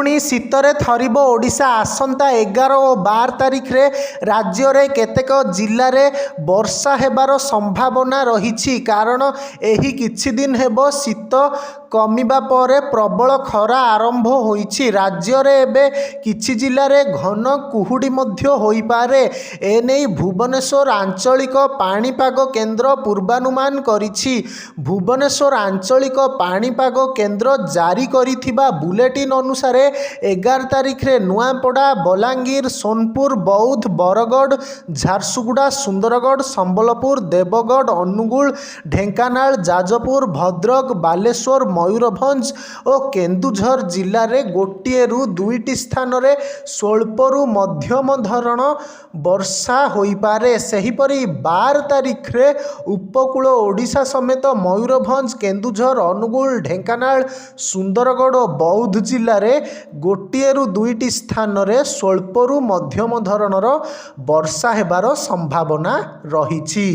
पुणी शीतरे थरिब ओडिशा आसंता 11 और 12 तारिख रे राज्य रे केतेक जिल्ला रे वर्षा हेबार संभावना रही। कारण एही किछि दिन हेबो शीत कमिबा परे प्रबल खरा आरंभ होईछि। राज्य रे एबे किछि जिल्ला रे घन कुहुडी मध्य होई पारे। एनै भुवनेश्वर आंचलिक पाणीपाग केन्द्र पूर्वानुमान करिछि। भुवनेश्वर आंचलिक पाणीपाग केन्द्र जारी करिथिबा बुलेटिन अनुसार 11 तारिख रे नुआपड़ा, बलांगीर, सोनपुर, बौद्ध, बरगढ़, झारसुगुड़ा, सुंदरगढ़, संबलपुर, देवगढ़, अनुगुल, ढेंकानाल, जाजपुर, भद्रक, बालेश्वर, मयूरभंज और केन्दुझर जिल्ला रे गोटिए रु दुईटी स्थान रे स्वल्परु मध्यम धरण वर्षा होई पारे। सेहीपरि 12 तारिख रे उपकूल ओडिशा समेत मयूरभंज, केन्दुझर, अनुगुल, ढेंकानाल, सुंदरगढ़ और बौद्ध जिल्ला रे गोटिए रु दुईटी स्थान रे स्वल्परु मध्यम धरणर वर्षा हेबार संभावना रहिछि।